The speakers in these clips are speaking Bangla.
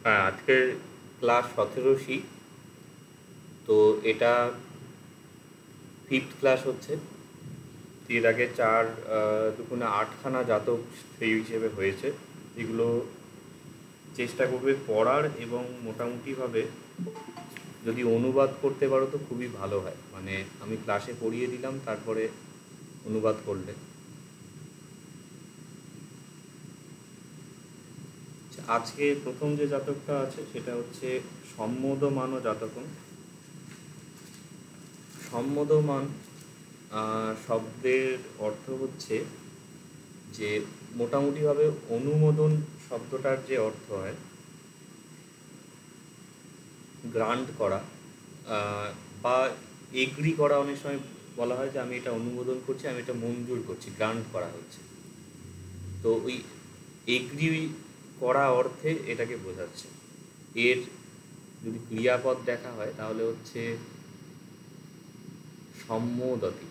হ্যাঁ, আজকের ক্লাস 17 তো এটা ফিফথ ক্লাস হচ্ছে। এর আগে চার দুগুণে 8খানা জাতক সেই হিসেবে হয়েছে। এগুলো চেষ্টা করবে পড়ার, এবং মোটামুটিভাবে যদি অনুবাদ করতে পারো তো খুবই ভালো হয়। মানে আমি ক্লাসে পড়িয়ে দিলাম, তারপরে অনুবাদ করলে। আজকে প্রথম যে জাতকটা আছে সেটা হচ্ছে সম্মোদমান জাতকম। সম্মোদমান শব্দের অর্থ হচ্ছে যে মোটামুটিভাবে অনুমোদন শব্দটার যে অর্থ হয় গ্রান্ট করা, বা এগ্রি করা। অনেক সময় বলা হয় যে আমি এটা অনুমোদন করছি, আমি এটা মঞ্জুর করছি, গ্রান্ট করা হচ্ছে। তো ওই এগ্রি করা অর্থে এটাকে বোঝাচ্ছে। এর যদি ক্রিয়াপদ দেখা হয় তাহলে হচ্ছে সম্মোদতি।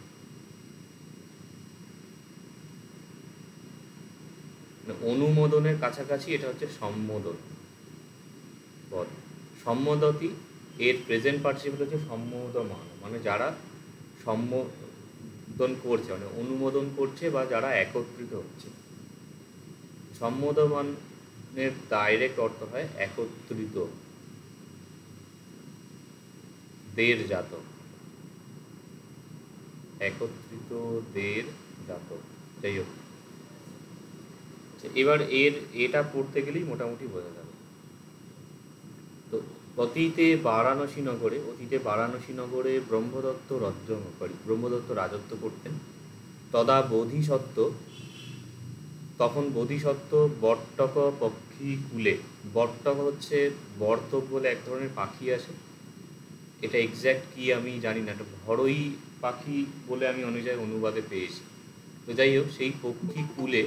মানে অনুমোদনের কাছাকাছি, এটা হচ্ছে সম্মোদন পদ। সম্মোদতি এর প্রেজেন্ট পার্টিসিপল হচ্ছে সম্মোদমান, মানে যারা সম্মোদন করছে, মানে অনুমোদন করছে বা যারা একত্রিত হচ্ছে। সম্মোদমানের ডাইরেক্ট অর্থ হয় একত্রিত, দের জাতক, একত্রিত দের জাতক। যাই হোক, এবার এটা পড়তে গেলেই মোটামুটি বোঝা যাবে। তো অতীতে বারাণসী নগরে ব্রহ্মদত্ত রাজত্ব করতেন। তদা বোধিসত্ত্ব, তখন বোধিসত্ত্ব বট্টক পক্ষী কুলে। বট্টক হচ্ছে বর্তক বলে এক ধরনের পাখি আছে। এটা এক্স্যাক্ট কি আমি জানি না, এটা ঘরোই পাখি বলে আমি অনেক জায়গায় অনুবাদে পেয়েছি। তো যাই হোক, সেই পক্ষী কুলে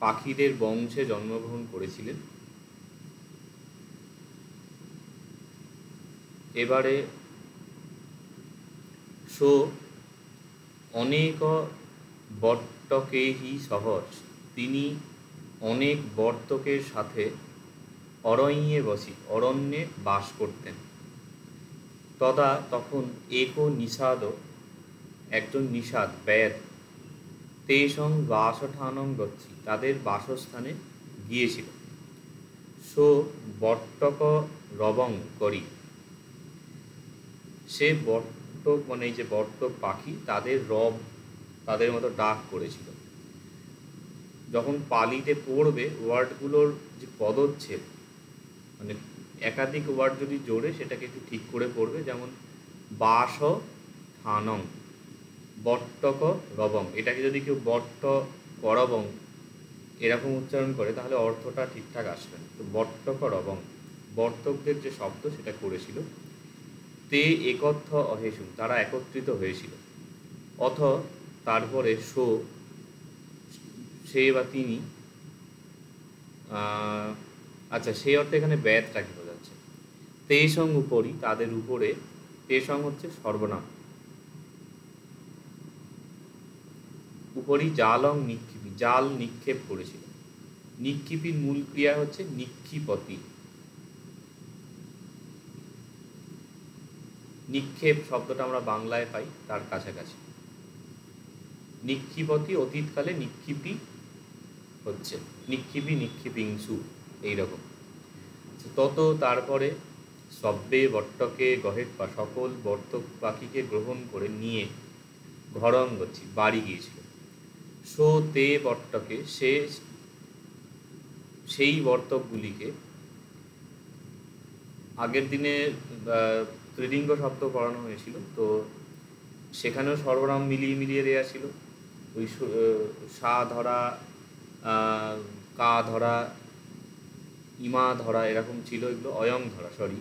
পাখিদের বংশে জন্মগ্রহণ করেছিলেন। এবারে সো অনেক বট্টকেহি সহজ, তিনি অনেক বর্তকের সাথে অরণ্যে বাস করতেন। তখন নিষাদ, একজন নিষাদ ব্যাদ, তেষং বাসঠানং গচ্ছি, তাদের বাসস্থানে গিয়েছিল। সো বট্টক রবং করি, সে বট্টক, মানে এই যে বট্টক পাখি, তাদের মতো ডাক করেছিল। যখন পালিতে পড়বে ওয়ার্ডগুলোর যে পদচ্ছেদ, মানে একাধিক ওয়ার্ড যদি জোড়ে সেটাকে একটু ঠিক করে পড়বে। যেমন বাস ঠানং, বট্টক রবং, এটাকে যদি কেউ বট্ট করবং এরকম উচ্চারণ করে তাহলে অর্থটা ঠিকঠাক আসবে না। তো বট্টক রবং, বর্তকদের যে শব্দ সেটা করেছিল। তে একত্থ অহেসুম, তারা একত্রিত হয়েছিল। অথ, তারপরে সে বা তিনি, আচ্ছা সেই অর্থে এখানে ব্যাধটাকে বোঝাচ্ছে। তেসং উপরি, তাদের উপরে, তেসং হচ্ছে সর্বনাম, উপরি জালং নিক্ষিপি, জাল নিক্ষেপ করেছিল। নিক্ষিপির মূল ক্রিয়া হচ্ছে নিক্ষিপতি। নিক্ষেপ শব্দটা আমরা বাংলায় পাই, তার কাছাকাছি। নিক্ষিপতি অতীতকালে নিক্ষিপি হচ্ছে, নিক্ষিপি নিক্ষিপিংসু এইরকম। তারপরে সব্যে বট্টকে গহেট, বা সকল বর্তক পাখিকে গ্রহণ করে নিয়ে ঘরং গচ্ছি, বাড়ি গিয়েছিল। সো তে বট্টকে, সেই বর্তকগুলিকে, আগের দিনে ত্রিলিঙ্গ শব্দ পড়ানো হয়েছিল, তো সেখানেও সর্বনাম মিলিয়ে দেওয়া ছিল। ওই সা ধরা, কা ধরা, ইমা ধরা এরকম ছিল, এগুলো অয়ং ধরা, সরি।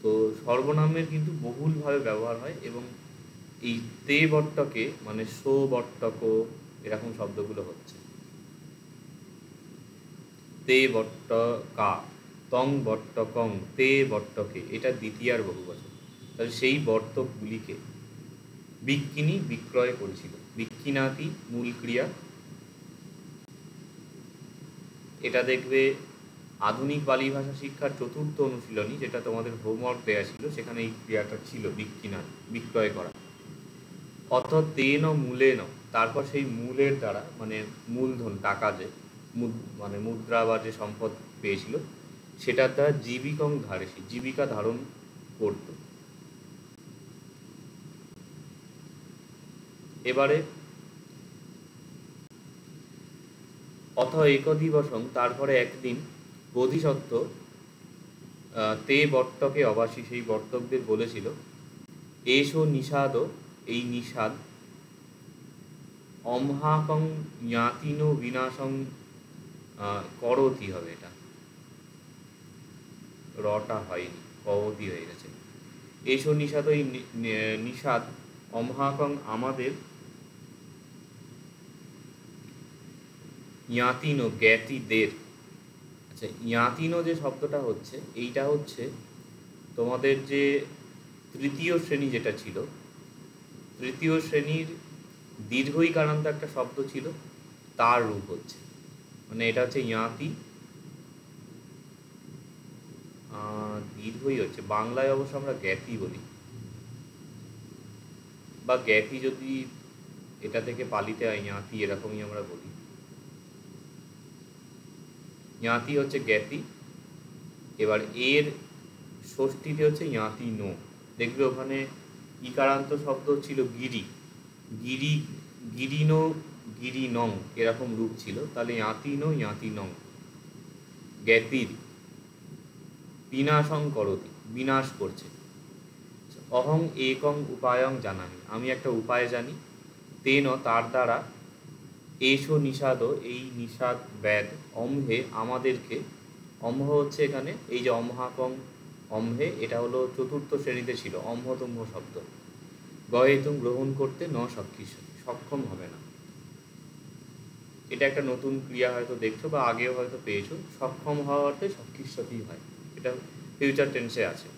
তো সর্বনামের কিন্তু বহুলভাবে ব্যবহার হয়, এবং এই তে বট্টকে মানে সো বট্টক এরকম শব্দগুলো হচ্ছে। তে বট্টকা, তং বট্টকং, তে বট্টকে, এটা দ্বিতীয়ার বহুবচন। তাহলে সেই বর্তকগুলিকে বিক্কিনি বিক্রয় করেছিল। বিক্কিনাতি মূল ক্রিয়া। এটা দেখবে আধুনিক পালি ভাষা শিক্ষার চতুর্থ অনুশীলনী, যেটা তোমাদের হোমওয়ার্ক দেওয়া ছিল, সেখানে এই ক্রিয়াটা ছিল বিক্রয় করা। অথ তেন মূলেন, তারপর সেই মূলের দ্বারা, মানে মূলধন, টাকা যে মানে মুদ্রা বা যে সম্পদ পেয়েছিল, সেটার দ্বারা জীবিকং ধারেসি, জীবিকা ধারণ করত। এবারে অথ একদিবসং, তারপরে একদিন, বোধিসত্ত্ব তে বর্তকে অবাসী, সেই বর্তকদের বলেছিল, এসো নিষাদ, এই নিষাদ, অমহাকং জ্ঞাতিন বিনাশং করতি হবে, এটা রটা হয়নি, কবতি হয়ে গেছে। এসো নিষাদ, এই নিষাদ, অমহাকং আমাদের, জ্ঞাতিনো জ্ঞাতিদের। আচ্ছা, জ্ঞাতিনো যে শব্দটা হচ্ছে, এইটা হচ্ছে তোমাদের যে তৃতীয় শ্রেণী যেটা ছিল, তৃতীয় শ্রেণীর দীর্ঘইকারান্ত একটা শব্দ ছিল, তার রূপ হচ্ছে, মানে এটা হচ্ছে জ্ঞাতি, দীর্ঘই হচ্ছে, বাংলায় অবশ্য আমরা জ্ঞাতি বলি, বা জ্ঞাতি যদি এটা থেকে পালিতে হয়, জ্ঞাতি এরকমই আমরা বলি। জ্ঞাতি হচ্ছে জ্ঞাতি। এবার এর ষষ্ঠীতে হচ্ছে জ্ঞাতি নো। দেখবে ওখানে ইকারান্ত শব্দ ছিল গিরি, গিরি, গিরিনো, গিরিনং, এরকম রূপ ছিল, তাহলে জ্ঞাতিনো জ্ঞাতিনং, জ্ঞাতির। বিনাশং করতি, বিনাশ করছে। অহং একং উপায়ং জানামি, আমি একটা উপায় জানি, তেন, তার দ্বারা, এসো নিষাদ, এই নিষাদ ব্যাদ, অম্হে, আমাদেরকে, অম্হ হচ্ছে এখানে এই যে অমহাকং অম্হে, এটা হলো চতুর্থ শ্রেণীতে ছিল অম্হতুম্ভ শব্দ, গহেতুম, গ্রহণ করতে, ন সক্ষম হবে না। এটা একটা নতুন ক্রিয়া হয়তো দেখছো বা আগেও হয়তো পেয়েছো, সক্ষম হওয়াতে সক্ষিষ্যতি হয়, এটা ফিউচার টেন্সে আছে।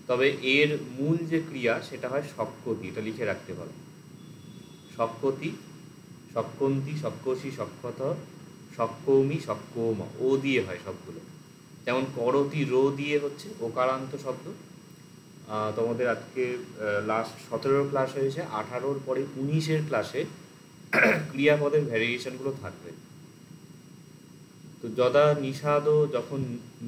তবে এর মূল যে ক্রিয়া সেটা হয় সক্কতি, এটা লিখে রাখতে পারো, সক্কতি, সক্কন্তি, সক্কসি, সক্ষত, সক্কৌমি, সক্কৌম, ও দিয়ে হয় সবগুলো। যেমন করতি, রো দিয়ে হচ্ছে ওকারান্ত শব্দ। তোমাদের আজকে লাস্ট 17 ক্লাস হয়েছে, 18-র পরে 19-এর ক্লাসে ক্রিয়াপদের ভ্যারিয়েশনগুলো থাকবে। তো যদা নিষাদ, যখন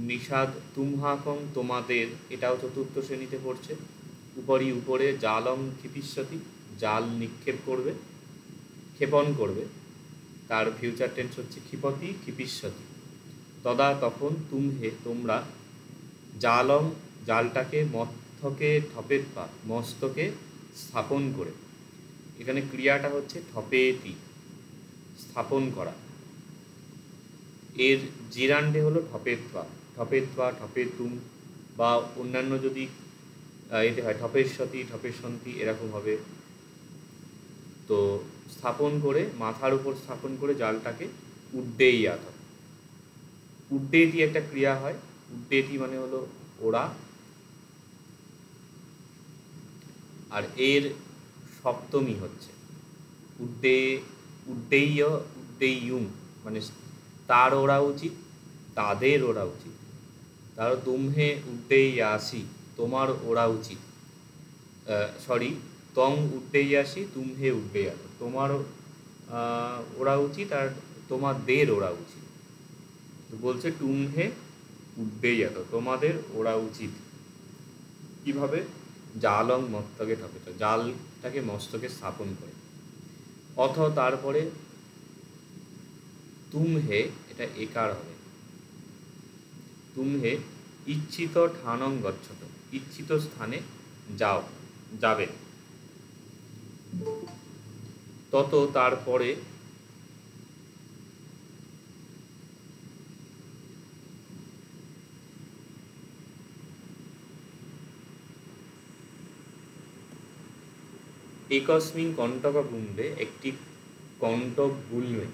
নিষাদ, তুমহাকং, তোমাদের, এটাও চতুর্থ শ্রেণীতে পড়ছে, উপরই, উপরে, জালং ক্ষিপিষ্যতি, জাল নিক্ষেপ করবে, ক্ষেপণ করবে, তার ফিউচার টেন্স হচ্ছে ক্ষিপতি, ক্ষিপিষ্যতি। তদা, তখন, তুমহে, তোমরা, জালং, জালটাকে, মথকে, ঠপেত পা, মস্তকে স্থাপন করে, এখানে ক্রিয়াটা হচ্ছে ঠপেতি, স্থাপন করা। এর জিরান্ডে হলো ঠপেত্বা, ঠপেত্বা, ঠপেতুম, বা অন্যান্য যদি এতে হয় ঠপেশ্বতী, ঠপেশ্বন্তী, এরকম হবে। তো স্থাপন করে, মাথার উপর স্থাপন করে জালটাকে, উড্ডেয়াত, উড্ডেতি একটা ক্রিয়া হয়, উড্ডেতি মানে হলো ওরা। আর এর সপ্তমী হচ্ছে উড্ডেয়, উড্ডেয়ুম, মানে তার ওরা উচিত, তাদের ওরা উচিত। তারও তুমহে উড্ডেয়াসি, তোমার ওরা উচিত, সরি, তং উড্ডেয়াসি, তুমহে উড্ডেয়াত, তোমার ওরা উচিত আর তোমাদের ওরা উচিত। তো বলছে তুমহে উড্ডেয়াত, তোমাদের ওরা উচিত। কিভাবে? জালং মস্তকে ঠপেত, জালটাকে মস্তকে স্থাপন করে। অথ, তারপরে, তুমহে, এটা একার হবে, তুমহে ইচ্ছিত ঠানং গচ্ছত, ইচ্ছিত স্থানে যাবে। তত, তারপরে, একস্মিন কণ্টক গুম্বে, একটি কণ্টক গুল্মে,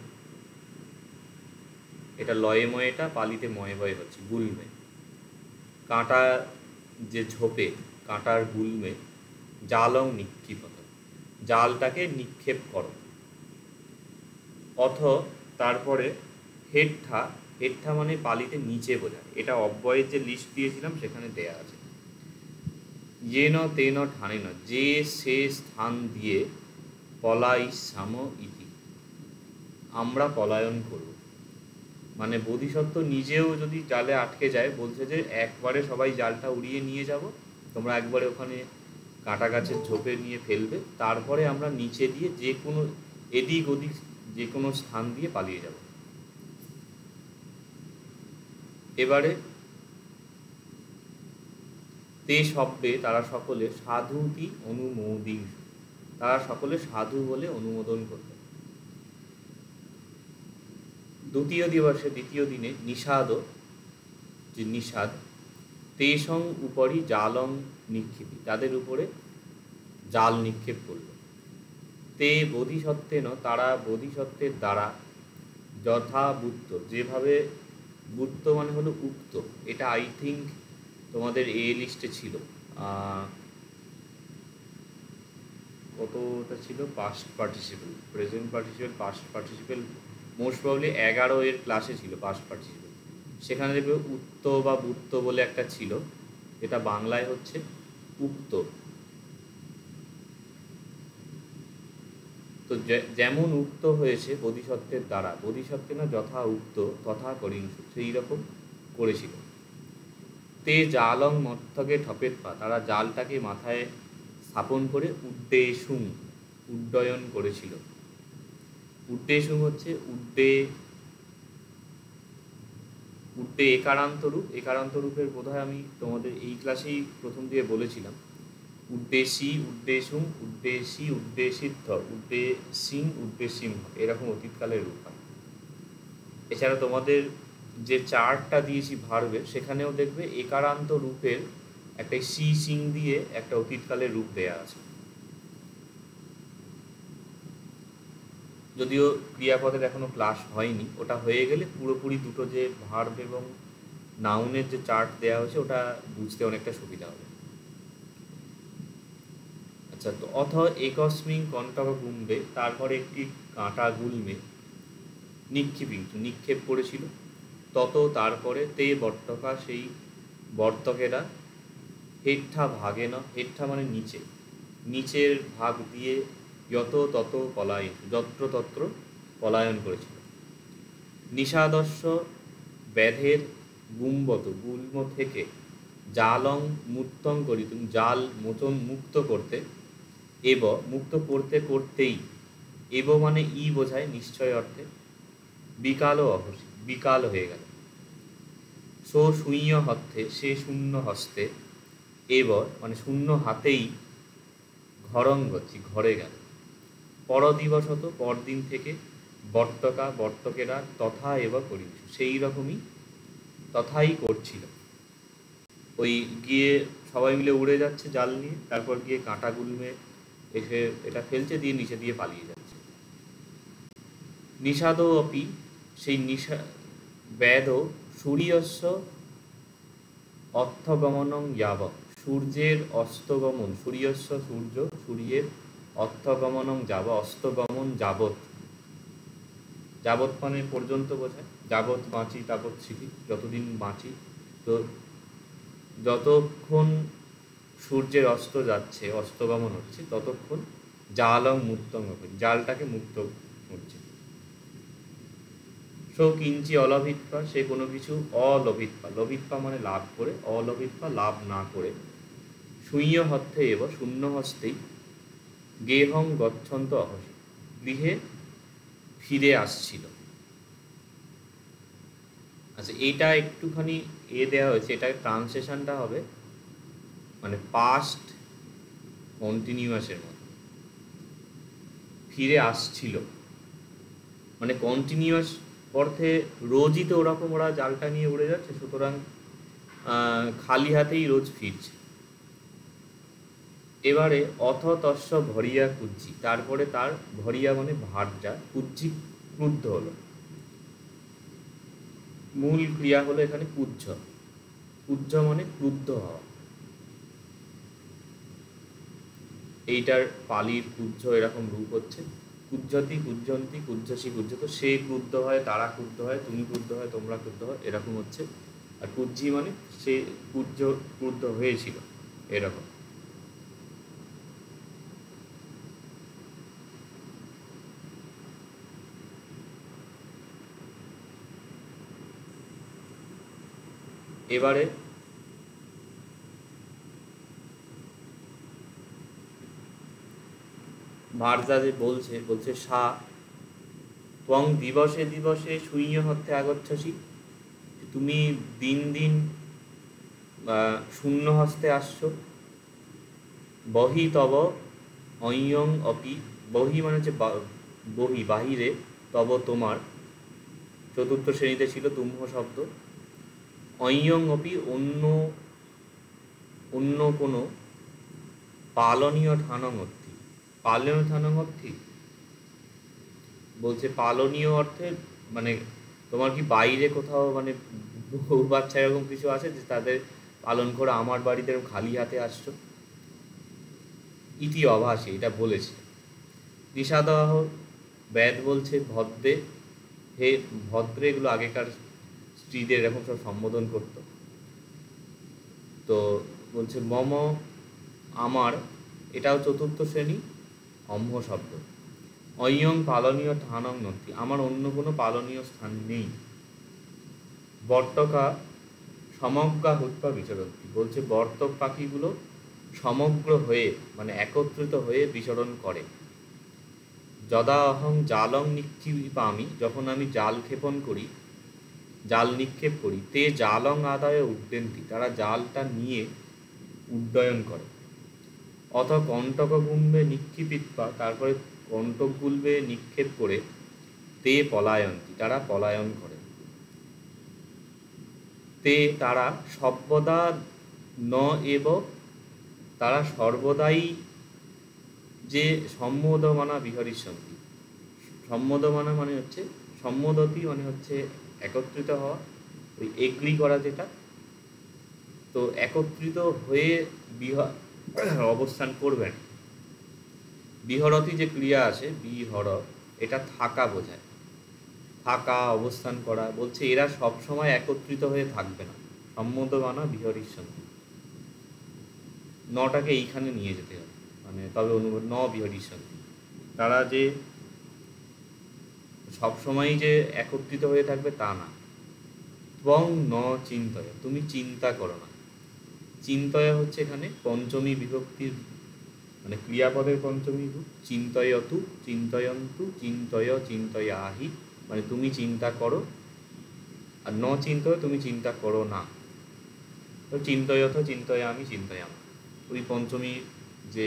এটা লয়ে ময়েটা পালিতে ময়ে বয়ে হচ্ছে, গুল্মে, কাঁটা যে ঝোপে, কাঁটার গুল্মে, জালং নিক্ষিপত, জালটাকে নিক্ষেপ করো। অথ, তারপরে, হেট্ঠা, হেট্ঠা মানে পালিতে নিচে বোঝায়, এটা অব্যয়ের যে লিস্ট দিয়েছিলাম সেখানে দেয়া আছে। येन तेन ठानेन, যে সে স্থান দিয়ে পলাইস্যাম ইতি, আমরা পলায়ন করব। মানে বোধিসত্ত্ব নিজেও যদি জালে আটকে যায়, বলছে যে একবারে সবাই জালটা উড়িয়ে নিয়ে যাব, তোমরা একবারে ওখানে কাঁটা গাছের ঝোপে নিয়ে ফেলবে, তারপরে আমরা নিচে দিয়ে যে কোনো এদিক ওদিক যে কোনো স্থান দিয়ে পালিয়ে যাব। এবারে তে শব্দে তারা সকলে সাধুতি অনুমোদিন, তারা সকলে সাধু বলে অনুমোদন করবে। দ্বিতীয় দিবসে, দ্বিতীয় দিনে নিষাদ, যে নিষাদ, তেসং উপরি জালং নিক্ষেপি, তাদের উপরে জাল নিক্ষেপ করল। তে বোধিসত্ত্বেন, তারা বোধিসত্ত্বের দ্বারা, যথা বুত্ত, যেভাবে, বুত্ত মানে হলো উক্ত, এটা আই থিঙ্ক তোমাদের এ লিস্টে ছিল, কতটা ছিল, past participle, present participle, past participle, most probably 11 এর ক্লাসে ছিল পাস্ট পার্টিসিপেল। সেখানে দেখবে উক্ত বা বুত্ত বলে একটা ছিল, যেটা বাংলায় হচ্ছে উক্ত। তো যেমন উক্ত হয়েছে বোধিসত্ত্বের দ্বারা, বোধিসত্ত্বে না যথা উক্ত তথা করিংসু, সেই রকম করেছিল। তে জালং মর্থকে ঠপের পা, তারা জালটাকে মাথায় স্থাপন করে উড্ডেশুং, উড্ডয়ন করেছিল। উড্ডেশুং হচ্ছে উড্ডে, উড্ডে একারান্ত রূপ, একারান্ত রূপের বোধহয় আমি তোমাদের এই ক্লাসেই প্রথম দিয়ে বলেছিলাম। উড্ডেশি, উড্ডেশুং, উড্ডেশি, উড্ডেশিদ্ধ, উড্ডেশিং, উড্ডেশিম, এরকম অতীতকালের রূপ হয়। এছাড়া তোমাদের যে চার্টটা দিয়েছি ভার্বের, সেখানেও দেখবে একারান্ত রূপের একটা সি সিং দিয়ে একটা অতীতকালের রূপ দেয়া আছে। যদিও ক্রিয়াপদের এখনো ক্লাস হয়নি, ওটা হয়ে গেলে পুরোপুরি দুটো যে ভার্ব এবং নাউনের যে চার্ট দেওয়া হয়েছে ওটা বুঝতে অনেকটা সুবিধা হবে। আচ্ছা, তো অথ একস্মিন কণ্টক গুম্বে, তারপরে একটি কাঁটা গুল্মে, নিক্ষেপিং, নিক্ষেপ করেছিল। তত, তারপরে, তে বর্তকা, সেই বর্তকেরা, হেট্ঠা ভাগে না, হেট্ঠা মানে নিচে, নিচের ভাগ দিয়ে, যত তত পলায়ন, যত্র তত্র পলায়ন করেছিল। নিষাদস্য, ব্যাধের, গুম্বত, গুল্ম থেকে, জালং মুক্তং করি, তুমি জাল মোচন মুক্ত করতে, এব মুক্ত করতে করতেই, এব মানে ই বোঝায় নিশ্চয় অর্থে, বিকালও অহসি, বিকাল হয়ে গেল। সো শূন্য হস্তে, সে শূন্য হস্তে, এব মানে শূন্য হাতেই, ঘরং গচ্ছি, ঘরে গেল। পরদিবসত, পরদিন থেকে, বর্তকা, বর্তকেরা, তথা এব করি, সেই রকমই তথাই করছিল। ওই গিয়ে সবাই মিলে উড়ে যাচ্ছে জাল নিয়ে, তারপর গিয়ে কাঁটা গুলমে এসে এটা ফেলছে, দিয়ে নিচে দিয়ে পালিয়ে যাচ্ছে। নিষাদও অপি, সেই ব্যাধ, সূর্যস্য অর্থগমনং যাব, সূর্যের অস্তগমন, সূর্যস্য সূর্য, সূর্যের অর্থগমনং যাব, অস্তগমন যাবৎ, যাবৎ মানে পর্যন্ত বোঝায়, যাবৎ বাঁচি তাবৎ স্মৃতি, যতদিন বাঁচি, তো যতক্ষণ সূর্যের অস্ত যাচ্ছে, অস্তগমন হচ্ছে, ততক্ষণ জালং মুক্তং, জালটাকে মুক্ত করছে। সো কিঞ্চি অলভিত্বা, সে কোনো কিছু অলভিত্বা, লভিত্বা মানে লাভ করে, অলভিত্বা লাভ না করে, শূন্য হস্তে এব, শূন্য হস্তেই, গেহং গচ্ছন্ত অহসি, গৃহে ফিরে আসছিল। আচ্ছা, এইটা একটুখানি দেওয়া হয়েছে, এটা ট্রান্সলেশনটা হবে মানে পাস্ট কন্টিনিউয়াসের মতো, ফিরে আসছিল মানে কন্টিনিউয়াস অর্থে রোজই তো ওরকম ওরা জালটা নিয়ে উড়ে যাচ্ছে, সুতরাং খালি হাতেই রোজ ফিরছে। এবারে অথ তস্য ভরিয়া কুজ্জি, তারপরে তার, ভরিয়া মানে ভার্যা, কুজ্জি ক্রুদ্ধ হলো। মূল ক্রিয়া হলো এখানে কুজ্জ, কুজ্জ মানে ক্রুদ্ধ হওয়া। এইটার পালির কুজ্জ এরকম রূপ হচ্ছে কুজ্জতি কুজ্জন্তি কুজ্জসি কুজ্জত, সে ক্রুদ্ধ হয়, তারা ক্রুদ্ধ হয়, তুমি ক্রুদ্ধ হয়, তোমরা ক্রুদ্ধ হয়, এরকম হচ্ছে। আর কুজ্জি মানে সে ক্রুদ্ধ হয়েছিল, এরকম। এবারে ভার্যা যে বলছে সা ত্বং দিবসে দিবসে শূন্য হতে আগচ্ছসি, তুমি দিন দিন শূন্য হস্তে আসছো। বহি তব অয়ং অপি, বহি মানে হচ্ছে বহি বাহিরে, তব তোমার, চতুর্থ শ্রেণীতে ছিল তুম্ভ শব্দ। অয়ং অপি অন্য অন্য কোনো, পালনীয় ঠানঙর্থী, পালনীয় ঠানঙর্থী বলছে পালনীয় অর্থে মানে তোমার কি বাইরে কোথাও মানে বউ বাচ্চা এরকম কিছু আছে যে তাদের পালন করে আমার বাড়িতে এরকম খালি হাতে আসছো? ইতি অভাসী, এটা বলেছে। নিষাদাহ বেদ বলছে ভদ্রে, হে ভদ্রে, এগুলো আগেকার স্ত্রীদের এরকম সব সম্বোধন করত। তো বলছে মম আমার, এটাও চতুর্থ শ্রেণী, অম্ভ শব্দ। অয়ং পালনীয় ঠানং নথি, আমার অন্য কোনো পালনীয় স্থান নেই। বর্তকা সমগ্রা হুৎপা বিচরন্তি, বলছে বর্তক পাখিগুলো সমগ্র হয়ে মানে একত্রিত হয়ে বিচরণ করে। যদা অহং জালং নিক্ষিপামি, যখন আমি জাল ক্ষেপণ করি, জাল নিক্ষেপ করি, তে জালং আদায় উড্ডয়ন্তি, তারা জালটা নিয়ে উড্ডয়ন করে। অথ কণ্টক গুম্বে নিক্ষিপিত্বা, তারপরে কণ্টক গুলবে নিক্ষেপ করে, তে পলায়ন্তি, তারা পলায়ন করে। তে তারা সর্বদা ন এব, তারা সর্বদাই যে সম্মোদমানা বিহরিষ্যন্তি, সম্মোদমানা মানে হচ্ছে সম্মোদতি মানে হচ্ছে একত্রিত হওয়া, ওই এগ্রি করা যেটা। তো একত্রিত হয়ে অবস্থান করবেন। বিহরতি যে ক্রিয়া আছে বিহর, এটা থাকা বোঝায়, থাকা অবস্থান করা। বলছে এরা সব সময় একত্রিত হয়ে থাকবে না। সম্মোদমানা বিহরিষ্যন্তি, নটাকে এইখানে নিয়ে যেতে হবে, মানে তবে অনুবাদ ন বিহরিষ্যন্তি, তারা যে সবসময় যে একত্রিত হয়ে থাকবে তা না। ত্বং ন চিন্তয়, তুমি চিন্তা করো না। চিন্তয় হচ্ছে এখানে পঞ্চমী বিভক্তির মানে ক্রিয়াপদের পঞ্চমী রূপ। চিন্তয়তু, চিন্তয়ন্তু, চিন্তয়, চিন্তয়াহি, মানে তুমি চিন্তা করো। আর ন চিন্তয়, তুমি চিন্তা করো না। তো চিন্তয়থ, চিন্তয়ামি, চিন্তয়াম, ওই পঞ্চমী যে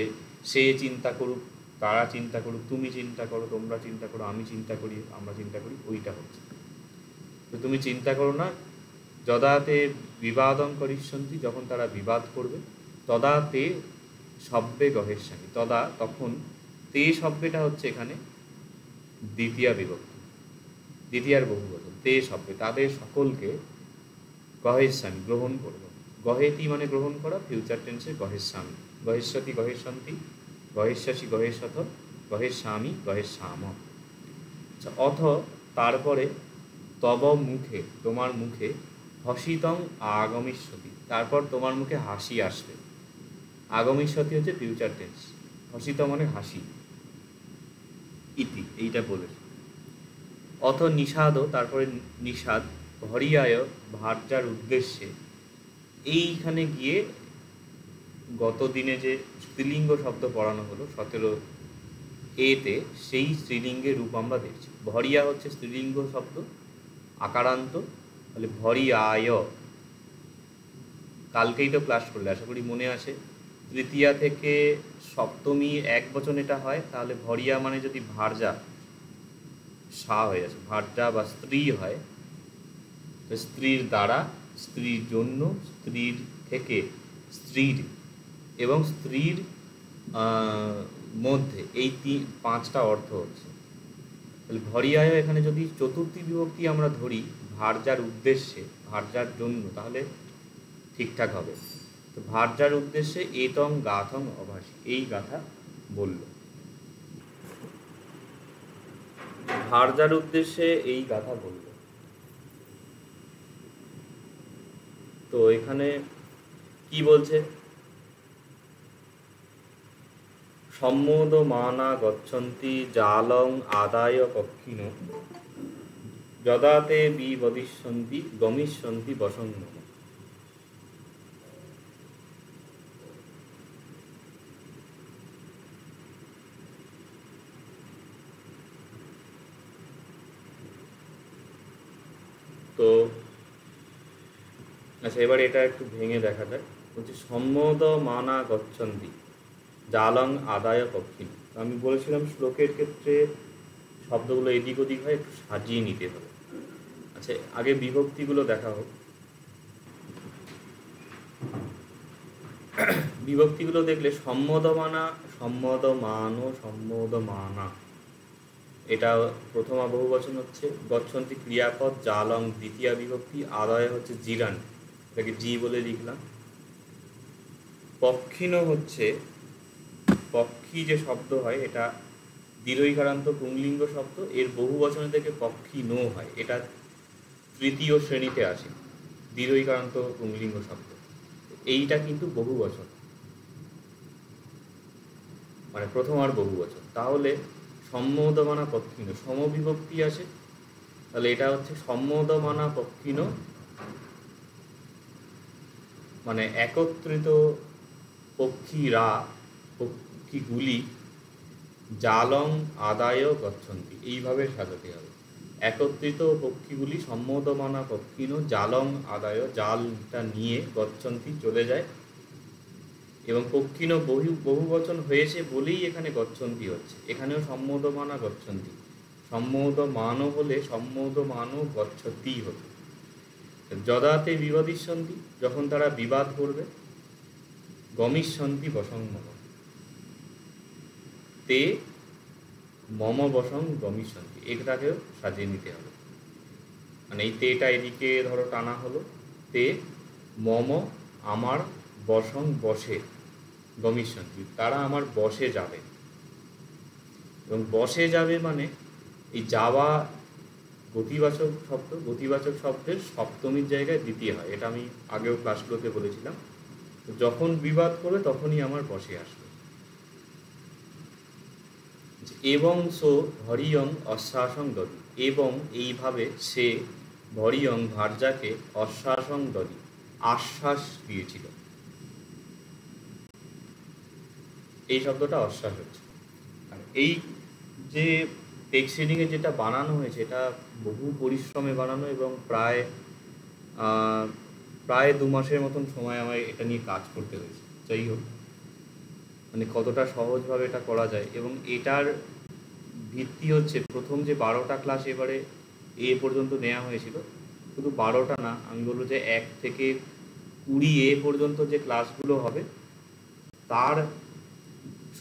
সে চিন্তা করুক, তারা চিন্তা করুক, তুমি চিন্তা করো, তোমরা চিন্তা করো, আমি চিন্তা করি, আমরা চিন্তা করি, ওইটা হচ্ছে। তো তুমি চিন্তা করো না। যদাতে বিবাদং করিষ্যন্তি, যখন তারা বিবাদ করবে। তদাতে শব্দে গহেষ্যামি, তদা তখন, তে শব্দটা হচ্ছে এখানে দ্বিতীয়া বিভক্তি, দ্বিতীয়ার বহুবচন। তে শব্দে তাদের সকলকে গহেষ্যামি গ্রহণ করব। গহেতি মানে গ্রহণ করা, ফিউচার টেন্সে গহেষ্যামি, গহেষ্যতি গহেষ্যন্তি, গহেষ্যাসি গহেষ্যথ, গহেষ্যামি গহেষ্যাম। আচ্ছা, অথ তারপরে, তব মুখে তোমার মুখে, হসিতং আগমিষ্যতি, তারপর তোমার মুখে হাসি আসবে। আগমিষ্যতি হচ্ছে ফিউচার টেন্স, হসিত মানে হাসি। ইতি, এইটা বলে। অথ নিষাদ, তারপরে নিষাদ, হরিয়ায় ভার্যার উদ্দেশ্যে। এইখানে গিয়ে গত দিনে যে স্ত্রীলিঙ্গ শব্দ পড়ানো হলো 17 এতে, সেই স্ত্রীলিঙ্গের রূপ আমরা দেখছি। ভরিয়া হচ্ছে স্ত্রীলিঙ্গ শব্দ, আকারান্ত, তাহলে ভরিয়ায়। কালকেই তো ক্লাস করলে, আশা করি মনে আছে। তৃতীয়া থেকে সপ্তমী এক বচন এটা হয়, তাহলে ভরিয়া মানে যদি ভার্যা সা হয়ে যাচ্ছে, ভার্যা বা স্ত্রী হয়, তো স্ত্রীর দ্বারা, স্ত্রীর জন্য, স্ত্রীর থেকে, স্ত্রীর এবং স্ত্রীর মধ্যে, এই পাঁচটা অর্থ হচ্ছে। তাহলে ভরিয়ায় এখানে যদি চতুর্থী বিভক্তি আমরা ধরি, ভার্যার উদ্দেশ্যে, ভার্যার জন্য, তাহলে ঠিকঠাক হবে। তো ভার্যার উদ্দেশ্যে এতং গাথং অভাসী, এই গাথা বলল। ভার্যার উদ্দেশ্যে এই গাথা বলল। তো এখানে কি বলছে? সম্মোদমানা গচ্ছন্তি জালং আদায় পক্ষিণ যদা তে বিবদিষ্যন্তি গমিষ্যন্তি বসঙ্গম। তো আচ্ছা, এবার এটা একটু ভেঙে দেখা যায়। বলছি সম্মোদমানা গচ্ছন্তি জালং আদায় পক্ষিণ। আমি বলেছিলাম শ্লোকের ক্ষেত্রে শব্দগুলো এদিক ওদিক হয়, একটু সাজিয়ে নিতে হবে। আচ্ছা, আগে বিভক্তিগুলো দেখা হোক। বিভক্তিগুলো দেখলে সম্মোদমানা, সম্মোদমান, সম্মোদমানা, এটা প্রথমা বহুবচন হচ্ছে। গচ্ছন্তি ক্রিয়াপদ, জালং দ্বিতীয়া বিভক্তি, আদায় হচ্ছে জিরান, এটাকে জি বলে লিখলাম। পক্ষিণও হচ্ছে, পক্ষী যে শব্দ হয় এটা দীর্ঘইকারান্ত পুংলিঙ্গ শব্দ, এর বহুবচনে থেকে পক্ষিণো হয়, এটা তৃতীয় শ্রেণীতে আসে দীর্ঘইকারান্ত পুংলিঙ্গ শব্দ। এইটা কিন্তু বহুবচন, মানে প্রথম আর বহুবচন। তাহলে সম্মোদমানা পক্ষিণ সমবিভক্তি আসে, তাহলে এটা হচ্ছে সম্মোদমানা পক্ষিণ, মানে একত্রিত পক্ষীরা, পক্ষীগুলি জালং আদায় গচ্ছন্তি, এইভাবে সাজাতে হবে। একত্রিত পক্ষীগুলি সম্মোদমানা পক্ষিণ জালং আদায়, জালটা নিয়ে গচ্ছন্তি চলে যায়, এবং পক্ষিণ বহুবচন হয়েছে বলেই এখানে গচ্ছন্তি হচ্ছে। এখানেও সম্মোদমানা গচ্ছন্তি, সম্মোদমানও হলে সম্মোদমানও গচ্ছতি হতো। যদাতে বিবাদিষ্যন্তি, যখন তারা বিবাদ করবে, গমিষ্যন্তি বসঙ্গম, তে মম বসং গমিষ্যন্তি, এটাকেও সাজিয়ে নিতে হবে। মানে এই তেটা এদিকে ধরো টানা হলো, তে মম আমার, বসং বসে, গমিষ্যন্তি তারা আমার বসে যাবে। এবং বসে যাবে মানে এই যাওয়া গতিবাচক শব্দ, গতিবাচক শব্দের সপ্তমীর জায়গায় দ্বিতীয় হয়, এটা আমি আগেও ক্লাসগুলোতে বলেছিলাম। যখন বিবাদ করবে তখনই আমার বসে আসবে। এবং সো ভরিয়ং অশ্বাসং দদি, এবং এইভাবে সে ভরিয়ং ভার্যাকে অশ্বাসং দদি আশ্বাস দিয়েছিল। এই শব্দটা অশ্বাস হচ্ছে। আর এই যে টেক্সট রিডিংয়ে যেটা বানানো হয়েছে, এটা বহু পরিশ্রমে বানানো, এবং প্রায় 2 মাসের মতন সময় আমার এটা নিয়ে কাজ করতে হয়েছে। যাই হোক, মানে কতটা সহজভাবে এটা করা যায়। এবং এটার ভিত্তি হচ্ছে প্রথম যে 12টা ক্লাস এবারে এ পর্যন্ত নেওয়া হয়েছিল, শুধু 12টা না, আমি বলবো যে 1 থেকে 20 এ পর্যন্ত যে ক্লাসগুলো হবে তার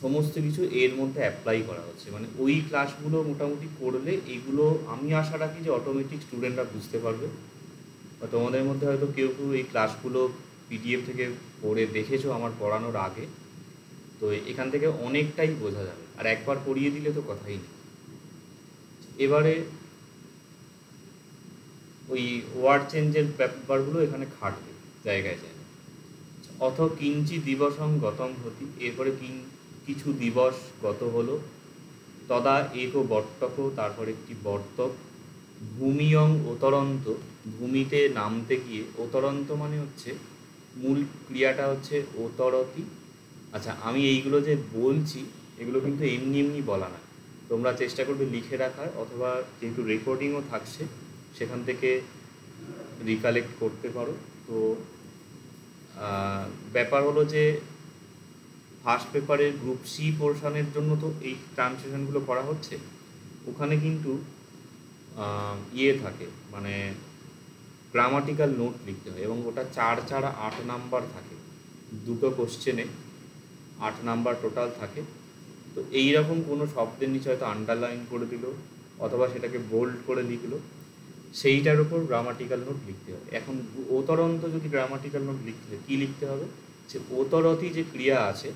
সমস্ত কিছু এর মধ্যে অ্যাপ্লাই করা হচ্ছে। মানে ওই ক্লাসগুলো মোটামুটি করলে এগুলো আমি আশা রাখি যে অটোমেটিক স্টুডেন্টরা বুঝতে পারবে। বা তোমাদের মধ্যে হয়তো কেউ কেউ এই ক্লাসগুলো পিডিএফ থেকে পড়ে দেখেছো আমার পড়ানোর আগে, তো এখান থেকে অনেকটাই বোঝা যাবে। আর একবার পড়িয়ে দিলে তো কথাই নেই। এবারে ওই ওয়ার্ড চেঞ্জের ব্যাপারগুলো এখানে খাটবে জায়গায় জায়গায়। অথ কিঞ্চি দিবসং গতং হতি, এরপরে কিছু দিবস গত হলো। তদা এক বর্তক, তারপর একটি বর্তক। ভূমিয়ং উতরন্ত, ভূমিতে নামতে গিয়ে, উতরন্ত মানে হচ্ছে মূল ক্রিয়াটা হচ্ছে উতরতি। আচ্ছা, আমি এইগুলো যে বলছি এগুলো কিন্তু এমনি এমনি বলা না, তোমরা চেষ্টা করবে লিখে রাখার, অথবা যেহেতু রেকর্ডিংও থাকছে সেখান থেকে রিকালেক্ট করতে পারো। তো ব্যাপার হলো যে ফার্স্ট পেপারের গ্রুপ সি পোর্শনের জন্য তো এই ট্রান্সলেশনগুলো করা হচ্ছে, ওখানে কিন্তু থাকে, মানে গ্রামাটিক্যাল নোট লিখতে হয়, এবং ওটা 4-8 নাম্বার থাকে, 2টো কোশ্চেনে 8 নাম্বার টোটাল থাকে। তো এইরকম কোনো শব্দের নিচে হয়তো আন্ডারলাইন করে দিল, অথবা সেটাকে বোল্ড করে লিখলো, সেইটার উপর গ্রামাটিক্যাল নোট লিখতে হবে। এখন ওতরন্ত যদি গ্রামাটিক্যাল নোট লিখতে কী লিখতে হবে, যে ওতরতি যে ক্রিয়া আছে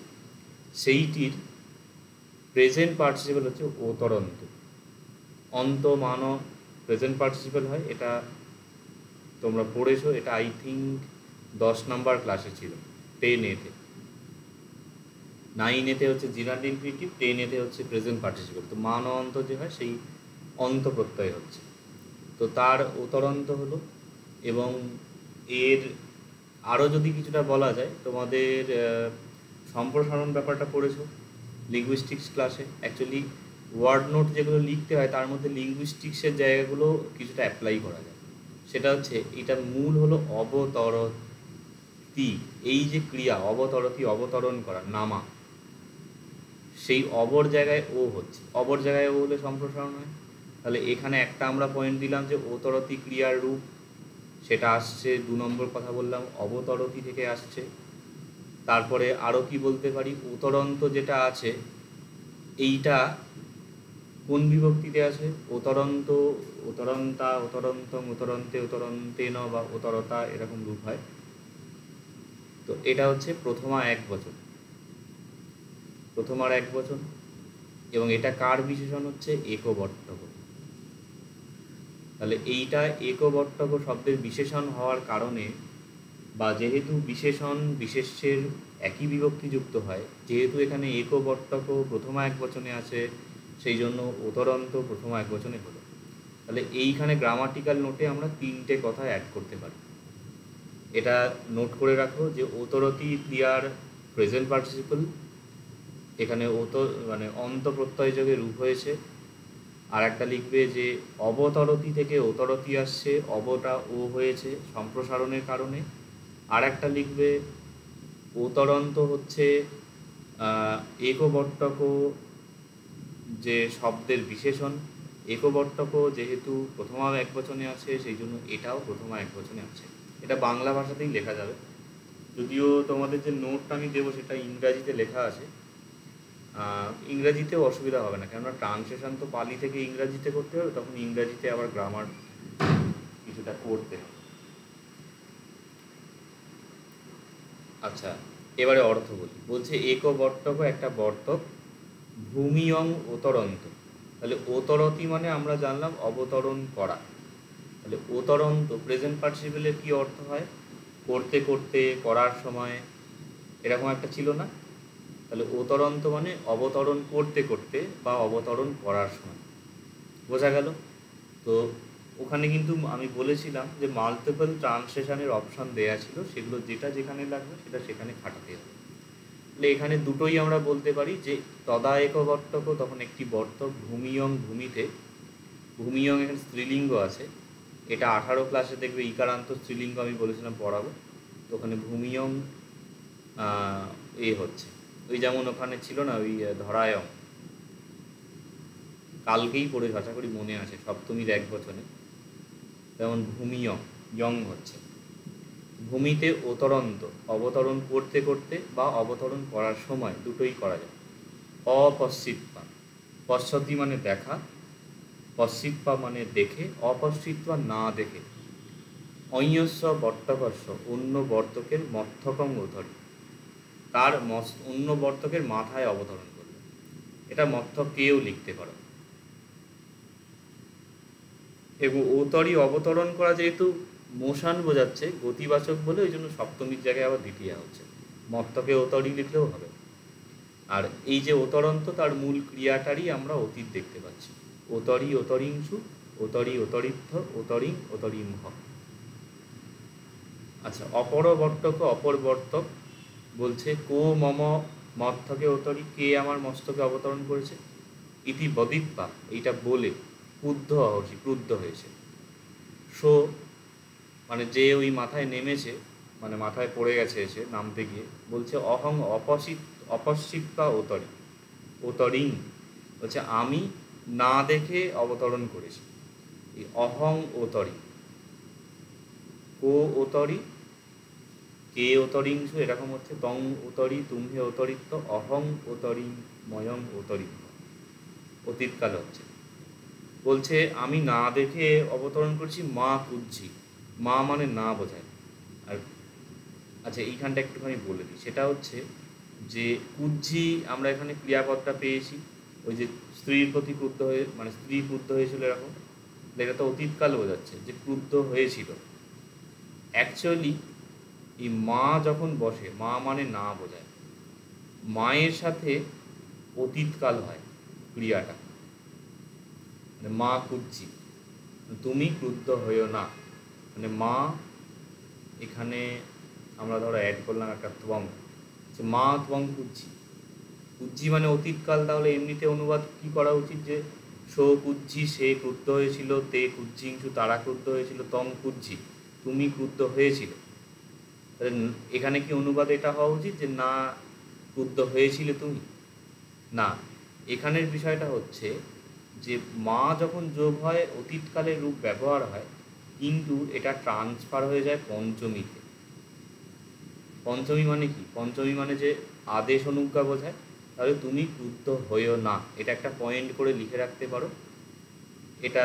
সেইটির প্রেজেন্ট পার্টিসিপল হচ্ছে ওতরন্ত। অন্ত মান প্রেজেন্ট পার্টিসিপেল হয়, এটা তোমরা পড়েছো, এটা আই থিঙ্ক 10 নাম্বার ক্লাসে ছিল, 10A-তে। 9A-তে হচ্ছে জিরান্ড ইনফিনিটিভ, 10A-তে হচ্ছে প্রেজেন্ট পার্টিসিপেল। তো মান অন্ত যে হয় সেই অন্ত প্রত্যয় হচ্ছে, তো তার উত্তরান্ত হলো। এবং এর আরও যদি কিছুটা বলা যায়, তোমাদের সম্প্রসারণ ব্যাপারটা পড়েছো লিঙ্গুইস্টিক্স ক্লাসে। অ্যাকচুয়ালি ওয়ার্ড নোট যেগুলো লিখতে হয় তার মধ্যে লিঙ্গুইস্টিক্সের জায়গাগুলো কিছুটা অ্যাপ্লাই করা যায়। সেটা হচ্ছে, এটার মূল হলো অবতরতি। এই যে ক্রিয়া অবতরতি, অবতরণ করা, নামা, সেই অবর জায়গায় ও হচ্ছে, অবর জায়গায় ও হলে সম্প্রসারণ হয়। তাহলে এখানে একটা আমরা পয়েন্ট দিলাম যে ওতরতি ক্রিয়ার রূপ, সেটা আসছে 2 নম্বর কথা বললাম, অবতরতি থেকে আসছে। তারপরে আরও কি বলতে পারি, উতরন্ত যেটা আছে এইটা কোন বিভক্তিতে আছে, উতরন্ত, উতরন্তা, উতরন্তম, উতরন্তে, উতরন্তেন বা উতরতা, এরকম রূপ হয়। তো এটা হচ্ছে প্রথমা এক বচন, প্রথমার এক বচন। এবং এটা কার বিশেষণ হচ্ছে, একবর্তক। তাহলে এইটা একবর্তক শব্দের বিশেষণ হওয়ার কারণে, বা যেহেতু বিশেষণ বিশেষ্যের একই বিভক্তিযুক্ত হয়, যেহেতু এখানে একবর্তক প্রথমা এক বচনে আছে, সেই জন্য উতরন্ত প্রথমা এক বচনে হলো। তাহলে এইখানে গ্রামাটিক্যাল নোটে আমরা 3টে কথা অ্যাড করতে পারি। এটা নোট করে রাখো যে উতরতি ক্রিয়ার প্রেজেন্ট পার্টিসিপল, এখানে মানে অন্ত প্রত্যয় যোগে রূপ হয়েছে। আর একটা লিখবে যে অবতরতি থেকে উতরতি আসছে, অবটা ও হয়েছে সম্প্রসারণের কারণে। আর একটা লিখবে উতরন্ত হচ্ছে একবর্তক যে শব্দের বিশেষণ, একবর্তক যেহেতু প্রথমা এক বচনে আছে সেই জন্য এটাও প্রথমা এক বচনে আছে। এটা বাংলা ভাষাতেই লেখা যাবে, যদিও তোমাদের যে নোটটা আমি দেবো সেটা ইংরাজিতে লেখা আছে। ইংরাজিতেও অসুবিধা হবে না, কেননা ট্রান্সলেশন তো পালি থেকে ইংরাজিতে করতে হবে, তখন ইংরাজিতে আবার গ্রামার কিছুটা করতে হবে। আচ্ছা, এবারে অর্থ বলি। বলছে একবর্তক একটা বর্তক, ভূমিয়ং উতরন্ত। তাহলে ওতরতি মানে আমরা জানলাম অবতরণ করা। তাহলে উতরন্ত প্রেজেন্ট পার্টিসিপেলের কি অর্থ হয়, করতে করতে, করার সময়, এরকম একটা ছিল না? তাহলে উতরন্ত মানে অবতরণ করতে করতে বা অবতরণ করার সময়, বোঝা গেল? তো ওখানে কিন্তু আমি বলেছিলাম যে মাল্টিপল ট্রান্সলেশনের অপশান দেওয়া ছিল, সেগুলো যেটা যেখানে লাগবে সেটা সেখানে খাটাতে হবে। তাহলে এখানে দুটোই আমরা বলতে পারি যে তদা একবর্তক, তখন একটি বর্তক, ভূমিয়ং ভূমিতে, ভূমিয়ং এখানে স্ত্রীলিঙ্গ আছে। এটা 18 ক্লাসে দেখবে ইকারান্ত স্ত্রীলিঙ্গ আমি বলেছিলাম পড়াবো, তো ওখানে ভূমিয়ং হচ্ছে, ওই যেমন ওখানে ছিল না ওই ধরায়ং, কালকেই পড়ে, আশা করি মনে আছে, সপ্তমীর এক বচনে, যেমন ভূমিয়ং, ইয়ং হচ্ছে। ভূমিতে উতরন্ত, অবতরণ করতে করতে বা অবতরণ করার সময়, দুটোই করা যায়। অপশ্চিৎপা, পশ্চতি মানে দেখা, পশ্চিৎপা মানে দেখে, অপশ্চিৎপা না দেখে। অঞ্জস্য বর্তকস্য, অন্য বর্তকের মত্থকং উদ্ধরি, তার অন্য বর্তকের মাথায় অবতরণ করবে। এটা মত্থক কেউ লিখতে পারো। এবং উতরি অবতরণ করা যেহেতু মোশন বোঝাচ্ছে, গতিবাচক বলে ওই জন্য সপ্তমীর জায়গায় আবার দ্বিতীয়া হচ্ছে, মত্তকে উতরি লিখলেও হবে। আর এই যে উতরন্ত, তার মূল ক্রিয়াটারই আমরা অতীত দেখতে পাচ্ছি, উতরি উতরিংসু, উতরি উতরিত্থ, উতরিং উতরিমহ। আচ্ছা, অপরবর্তক, অপরবর্তক বলছে কো মম মত্থকে উতরি, কে আমার মস্তকে অবতরণ করেছে। ইতি বদিত্পা, এইটা বলে, ক্রুদ্ধ অহসি, ক্রুদ্ধ হয়েছে। সো মানে যে ওই মাথায় নেমেছে, মানে মাথায় পড়ে গেছে এসে নামতে গিয়ে, বলছে অহং অপশ্চিৎপা ওতরি, ওতরিং বলছে আমি না দেখে অবতরণ করেছি। এই অহং ওতরি, কো ওতরি, কে ওতরিংসু, এরকম হচ্ছে তং ওতরি, তুমহে ওতরিত্ব, অহং ওতরি, ময়ং ওতরিত্ব, অতীতকাল হচ্ছে। বলছে আমি না দেখে অবতরণ করছি, মা কুজ্জি, মা মানে না বোঝায়। আর আচ্ছা, এইখানটা একটুখানি বলে দিই, সেটা হচ্ছে যে কুজ্জি আমরা এখানে ক্রিয়াপদটা পেয়েছি, ওই যে স্ত্রীর প্রতি ক্রুদ্ধ হয়ে, মানে স্ত্রী ক্রুদ্ধ হয়েছিল এরকম, এটা তো অতীতকাল বোঝাচ্ছে যে ক্রুদ্ধ হয়েছিল। অ্যাকচুয়ালি এই মা যখন বসে, মা মানে না বোঝায়, মায়ের সাথে অতীতকাল হয় ক্রিয়াটা, মানে মা কুজ্জি, তুমি ক্রুদ্ধ হইও না, মানে মা এখানে আমরা ধরো অ্যাড করলাম একটা ত্বং, যে মা ত্বং কুজ্জি, কুজ্জি মানে অতীতকাল। তাহলে এমনিতে অনুবাদ কি করা উচিত, যে সো কুজ্জি, সে ক্রুদ্ধ হয়েছিল, তে কুজ্জিংসু, তারা ক্রুদ্ধ হয়েছিল, তং কুজ্জি, তুমি ক্রুদ্ধ হয়েছিল। এখানে কি অনুবাদ এটা হওয়া উচিত যে না ক্রুদ্ধ হয়েছিলে তুমি? না, এখানের বিষয়টা হচ্ছে যে মা যখন যোগ হয় অতীতকালের রূপ ব্যবহার হয়, কিন্তু এটা ট্রান্সফার হয়ে যায় পঞ্চমীতে। পঞ্চমী মানে কি? পঞ্চমী মানে যে আদেশ অনুজ্ঞা বোঝায়। তাহলে তুমি ক্রুদ্ধ হইও না, এটা একটা পয়েন্ট করে লিখে রাখতে পারো। এটা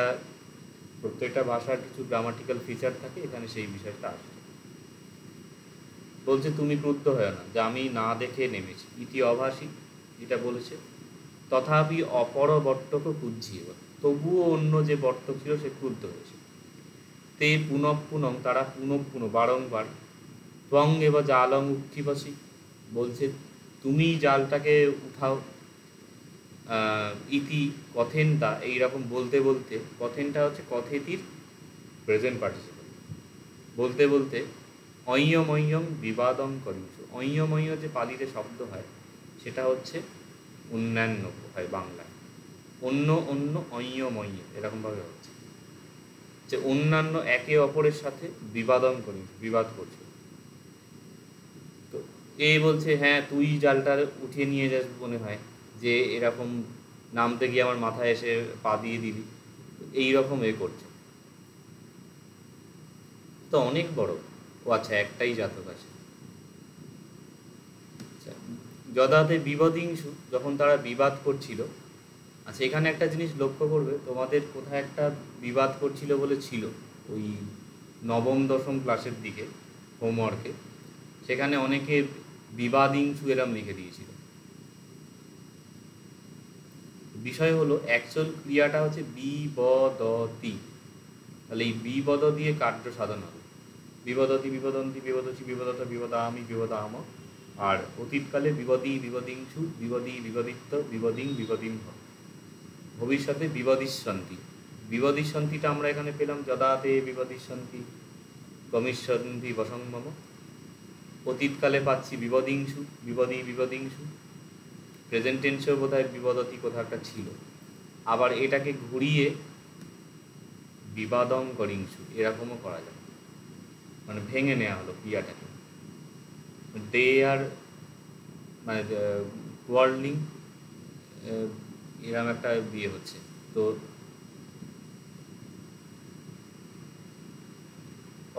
প্রত্যেকটা ভাষার কিছু গ্রামাটিক্যাল ফিচার থাকে, এখানে সেই বিষয়টা আসে। বলছে তুমি ক্রুদ্ধ হয়েও না, যে আমি না দেখে নেমেছি, ইতি অভাষী এটা বলেছে। তথাপি অপর বর্তক কুজ্জিব, তবুও অন্য যে বর্তক ছিল সে ক্রুদ্ধ হয়েছে। তে পুনঃ পুনঃ, তারা পুনঃ পুনঃ বারংবার, ত্বং এব জালং উক্ষিপসি, বলছে তুমি জালটাকে উঠাও, ইতি কথেনটা, এইরকম বলতে বলতে, কথেনটা হচ্ছে কথেতির প্রেজেন্ট পার্টিসিপল, বলতে বলতে অইয়ময়্যং বিবাদং করিস, অইয়ময়্য যে পালিতে শব্দ হয় সেটা হচ্ছে অন্যান্য হয় বাংলায়, অন্য অন্য অইয়ময়্য এরকমভাবে হচ্ছে, যে অন্যান্য একে অপরের সাথে বিবাদন করিস, বিবাদ করছে। তো এই বলছে হ্যাঁ তুই জালটা উঠিয়ে নিয়ে যাস মনে হয়, যে এরকম নামতে গিয়ে আমার মাথায় এসে পা দিয়ে দিলি, এইরকম এ করছে। তো অনেক বড়। ও আচ্ছা, একটাই জাতক আছে। আচ্ছা, যদাতে বিবাদিংসু, যখন তারা বিবাদ করছিল। আচ্ছা, এখানে একটা জিনিস লক্ষ্য করবে, তোমাদের কোথায় একটা বিবাদ করছিল বলে ছিল ওই নবম দশম ক্লাসের দিকে হোমওয়ার্কে, সেখানে অনেকে বিবাদিংসু এরম লিখে দিয়েছিল। বিষয় হলো অ্যাকচুয়াল ক্রিয়াটা হচ্ছে বিবদতি, তাহলে এই বিবদ দিয়ে কার্য সাধন হবে। বিবদতি, বিবদন্তি, বিবদতি, বিবদত, বিবদামি, বিবদাম। আর অতীতকালে বিবদি, বিবদিংসু, বিবদি, বিবদিত্ব, বিবদিং, বিবদিম। ভবিষ্যতে বিবদিষ্যন্তি, বিবদিষ্যন্তিটা আমরা এখানে পেলাম যদাতে বিবদিষ্যন্তি গমিষ্যন্তি বসংমম। অতীতকালে পাচ্ছি বিবদিংসু, বিবদি, বিবদিংসু। প্রেজেন্ট টেন্সেও বোধহয় বিবদতি কোথাও একটা ছিল। আবার এটাকে ঘুরিয়ে বিবাদং করিংসু এরকমও করা যায়, মানে ভেঙে নেওয়া হলো ক্রিয়াটাকে। দে আর মানে ওয়ার্ল্ডিং এরকম একটা বিয়ে হচ্ছে। তো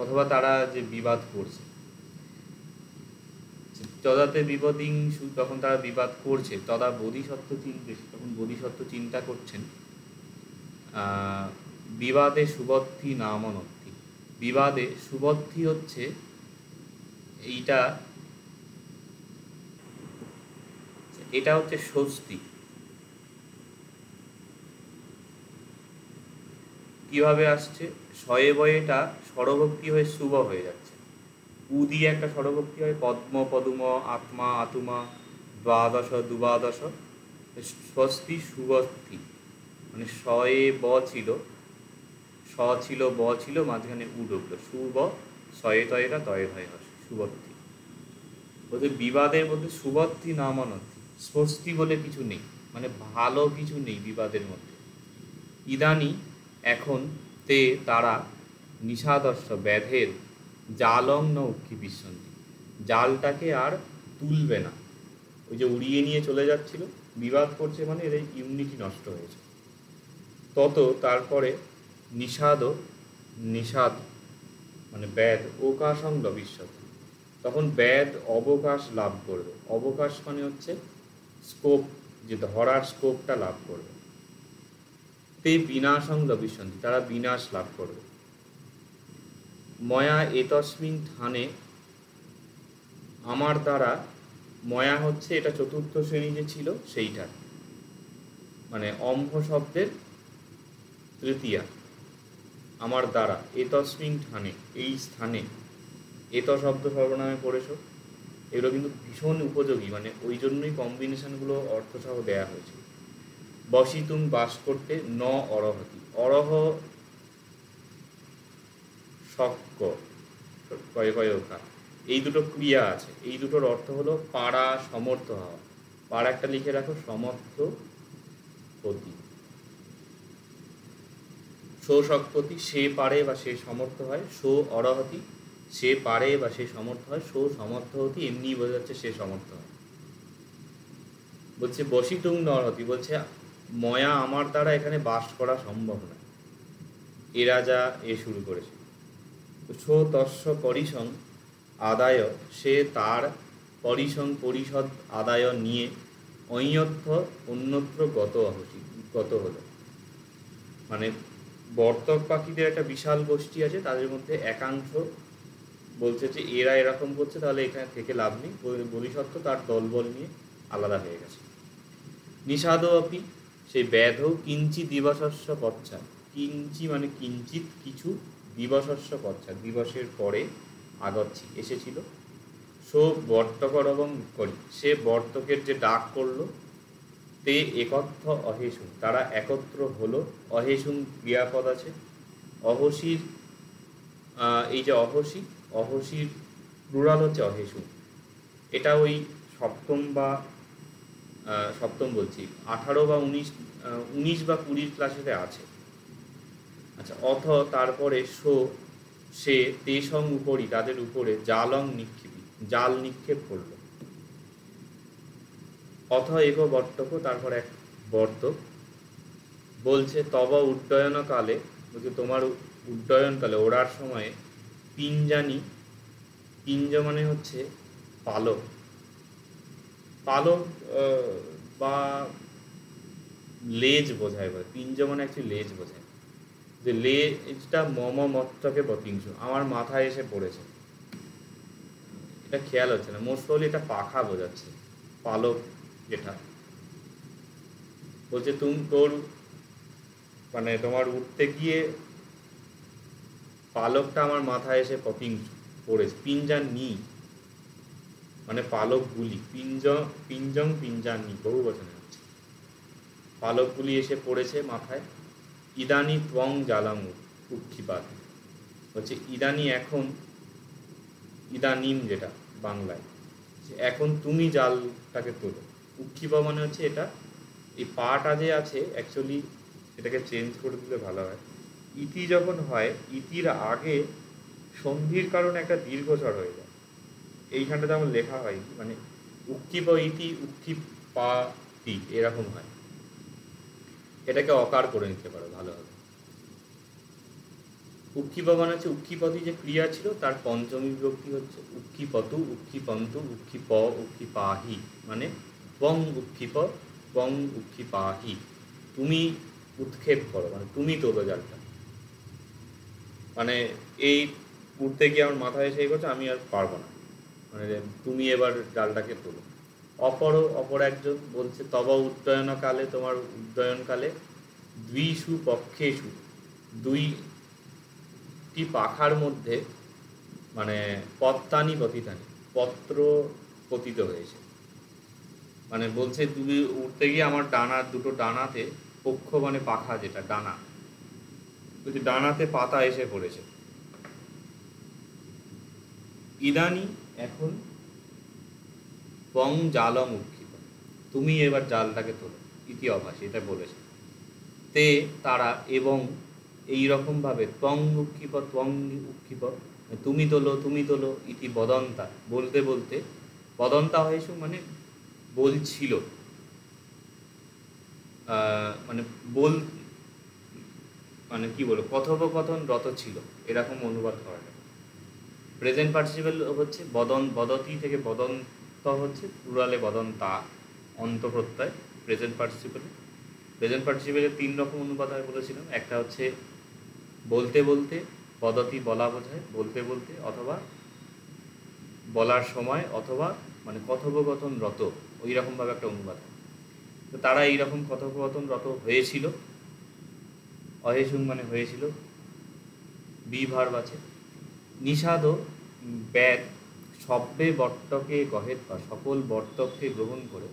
অথবা তারা যে বিবাদ করছে, তদাতে বিবাদিং, যখন তারা বিবাদ করছে তদা বোধিসত্ত্ব চিন্তে, তখন বোধিসত্ত্ব চিন্তা করছেন। বিবাদে সুবদ্ধি নামনত্তি, বিবাদে সুবদ্ধি হচ্ছে এইটা, এটা হচ্ছে স্বস্তি। কিভাবে আসছে? শয়ে বয়েটা স্বরভক্তি হয়ে শুভ হয়ে যাচ্ছে, উ দিয়ে একটা স্বরভক্তি হয়, পদ্ম, পদুম, আত্মা, আতুমা, দ্বাদশ, দুবাদশ, স্বস্তি, সুবস্থি, মানে শয়ে ব ছিল, স ছিল, ব ছিল, মাঝখানে উ ঢুকলো, শুভ, শয়ে তয়েরা, তয়ে ধয় হস, সুবদ্ধি। বলতে বিবাদের মধ্যে সুবদ্ধি নামানদ্ধি, স্বস্তি বলে কিছু নেই, মানে ভালো কিছু নেই বিবাদের মধ্যে। ইদানি এখন তে তারা নিষাদস্য ব্যাধের জালং ন উক্ষিপিষ্যন্তি, জালটাকে আর তুলবে না। ওই যে উড়িয়ে নিয়ে চলে যাচ্ছিল, বিবাদ করছে মানে এর ইউনিটি নষ্ট হয়েছে। তত তারপরে নিষাদ, নিষাদ মানে ব্যাধ, ওকাশং লবিষ্যতি, তখন ব্যাধ অবকাশ লাভ করবে। অবকাশ মানে হচ্ছে স্কোপ, যে ধরার স্কোপটা লাভ করবে। তে বিনাশং লবিষ্যন্তি, তারা বিনাশ লাভ করবে। ময়া এতস্মিন ঠানে, আমার দ্বারা, ময়া হচ্ছে এটা চতুর্থ শ্রেণী যে ছিল সেইটা, মানে অম্ভ শব্দের তৃতীয়া, আমার দ্বারা, এতস্মিন স্থানে, এই স্থানে, এত শব্দ সর্বনামে পড়েছ। এগুলো কিন্তু ভীষণ উপযোগী, মানে ওই জন্যই কম্বিনেশনগুলো অর্থসহ দেয়া হয়েছে। বসিতুম বাস করতে, ন অরহতি, অরহ শক্ক কয়কা, এই দুটো ক্রিয়া আছে, এই দুটোর অর্থ হলো পারা, সমর্থ হওয়া। পারা একটা লিখে রাখো, সমর্থ পতি। শক্তি, সে পারে বা সে সমর্থ হয়। অরহতি, সে পারে বা সে সমর্থ হয়। সমর্থ হতি, এমনি বোঝা যাচ্ছে সে সমর্থ হয়। বলছে বসিতুম ন অরহতি, বলছে ময়া, আমার দ্বারা এখানে বাস করা সম্ভব নয়। এ রাজা এ শুরু করেছে। তস্য পরিসং আদায়, সে তার পরিষদ আদায় নিয়ে অন্যত্র গত হলো। মানে বর্তক পাখিদের একটা বিশাল গোষ্ঠী আছে, তাদের মধ্যে একাংশ বলছে যে এরা এরকম করছে, তাহলে এখানে থেকে লাভ নেই। বলিসত্ত্ব তার দলবল নিয়ে আলাদা হয়ে গেছে। নিষাদ অপি, সেই ব্যাধ কিঞ্চি দিবসস্য পশ্চাৎ, কিঞ্চি মানে কিঞ্চিত কিছু, দিবসস্য পশ্চাৎ দিবসের পরে, আগচ্ছি এসেছিল। বর্তকর এবং করি, সে বর্তকের যে ডাক করলো। তে একত্র অহেসুন, তারা একত্র হলো। অহেসুন ক্রিয়াপদ আছে। অহসির, এই যে অহসির প্লুরাল হচ্ছে অহেসুন। এটা ওই সপ্তম বলছি 18 বা 19 বা 20 ক্লাসেতে আছে। আচ্ছা, অথ তারপরে সে তেসং উপরি, তাদের উপরে জাল নিক্ষেপ করলো। অথ এক বর্তক, তারপর এক বর্তক বলছে তব উড্ডয়ন কালে, বলছে তোমার উড্ডয়নকালে, ওড়ার সময়ে, পিঞ্জানি, পিঞ্জ মানে হচ্ছে পালক, বা লেজ বোঝায়। পিঞ্জ মানে অ্যাকচুয়ালি লেজ বোঝায়, যে লেজটা মত্তকে বতিংশ, আমার মাথায় এসে পড়েছে। এটা খেয়াল হচ্ছে না, মোস্ট প্রবলি এটা পাখা বোঝাচ্ছে, পালক যেটা বলছে। মানে তোমার উঠতে গিয়ে পালকটা আমার মাথায় এসে পড়েছে। পিঞ্জানি মানে পালকগুলি, পিঞ্জানি বহু বচনে হচ্ছে, পালকগুলি এসে পড়েছে মাথায়। ইদানি ত্বং জালাম উক্ষিপাত, হচ্ছে ইদানি এখন, ইদানিম যেটা বাংলায়, এখন তুমি জালটাকে তোলো। উক্ষিপা মানে হচ্ছে এটা, এই পাটা যে আছে অ্যাকচুয়ালি এটাকে চেঞ্জ করে দিলে ভালো হয়। ইতি যখন হয়, ইতির আগে সন্ধির কারণে একটা দীর্ঘস্বর হয়ে যায়। এইখানটা তেমন লেখা হয়, মানে উক্ষিপ ইতি, উক্ষিপাতি এরকম হয়। এটাকে অকার করে নিতে পারো ভালো হবে। উক্ষিপ মানে হচ্ছে উক্ষিপতি যে ক্রিয়া ছিল তার পঞ্চমী বিভক্তি হচ্ছে উক্ষিপতু, উক্ষিপন্তু, উক্ষিপ, উক্ষিপাহি, মানে ত্বং উক্ষিপ, ত্বং উক্ষিপাহি, তুমি উৎক্ষেপ করো, মানে তুমি তোলো জালটা। মানে এই উঠতে গিয়ে আমার মাথায় এসে করছে, আমি আর পারবো না, মানে তুমি এবার জালটাকে তোলো। অপর একজন বলছে তব উড্ডয়নকালে, তোমার উড্ডয়নকালে, দ্বিষু পক্ষেষু, দুইটি পাখার মধ্যে, মানে পত্তানি পতিতানি, পত্র পতিত হয়েছে। মানে বলছে তুমি উঠতে গিয়ে আমার দুটো ডানাতে, পক্ষ মানে পাখা যেটা, ডানা, বলছে ডানাতে পাতা এসে পড়েছে। ইদানি এখন, পং জালম উক্ষিপ, তুমি এবার জালটাকে তোলো, ইতি অভাস, এটা বলেছে। তে তারা, এবং এইরকমভাবে, ত্বং উক্ষিপ, ত্বং উক্ষিপ, তুমি তোলো, ইতি বদন্তা, বলতে বলতে, বদন্তা হয়েছে মানে বলছিল, মানে মানে কি বলবো, কথোপকথনরত ছিল, এরকম অনুবাদ করা যায়। প্রেজেন্ট পার্টিসিপেল হচ্ছে বদতি থেকে বদন্ত হচ্ছে, প্লুরালে বদন্তা, অন্তঃপ্রত্যয় প্রেজেন্ট পার্টিসিপেল। প্রেজেন্ট পার্টিসিপেলের 3 রকম অনুবাদ হয় বলেছিলাম। একটা হচ্ছে বলতে বলতে, বদতি বলা বোঝায়, বলতে বলতে, অথবা বলার সময়, অথবা মানে কথোপকথনরত, ওই রকমভাবে একটা অনুবাদ হয়। তো তারা এইরকম কথোপকথনরত হয়েছিল। অহেসুং মানে হয়েছিল, বিভার বাচে নিষাদ ব্যাগ সব্যে বট্টকে গহেত বা সকল বর্তককে গ্রহণ করে,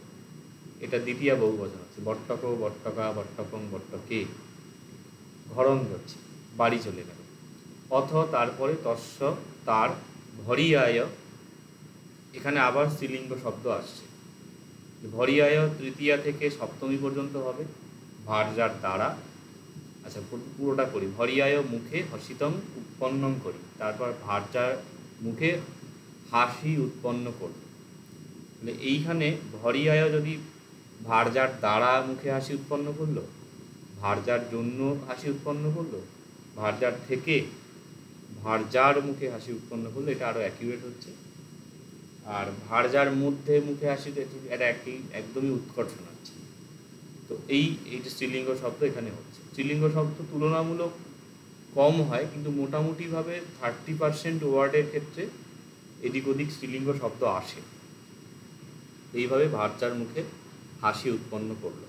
এটা দ্বিতীয় বহুবচন হচ্ছে, বট্টক বট্টকা বট্টকং বট্টকে ঘরণ করছে, বাড়ি চলে গেল। অথ তারপরে তস্য তার ভরিয়ায়, এখানে আবার স্ত্রীলিঙ্গ শব্দ আসছে। ভরিয়ায় তৃতীয়া থেকে সপ্তমী পর্যন্ত হবে, ভার্যার দ্বারা। আচ্ছা পুরোটা করি। ভরিয়ায় মুখে হসিতম উৎপন্নম করি, তারপর ভার্যার মুখে হাসি উৎপন্ন করবে। মানে এইখানে ভরিয়ায় যদি ভার্যার দ্বারা মুখে হাসি উৎপন্ন করলো, ভার্যার জন্য হাসি উৎপন্ন করলো, ভার্যার থেকে ভার্যার মুখে হাসি উৎপন্ন করলো, এটা আরও অ্যাকিউরেট হচ্ছে। আর ভার্যার মধ্যে মুখে হাসি, এটা একদমই উৎকর্ষ শোনাচ্ছে। তো এইটা স্ত্রীলিঙ্গ শব্দ এখানে হচ্ছে। স্ত্রীলিঙ্গ শব্দ তুলনামূলক কম হয়, কিন্তু মোটামুটিভাবে 30% ওয়ার্ডের ক্ষেত্রে এদিক ওদিক স্ত্রীলিঙ্গ শব্দ আসে। এইভাবে ভার্যার মুখে হাসি উৎপন্ন করলো।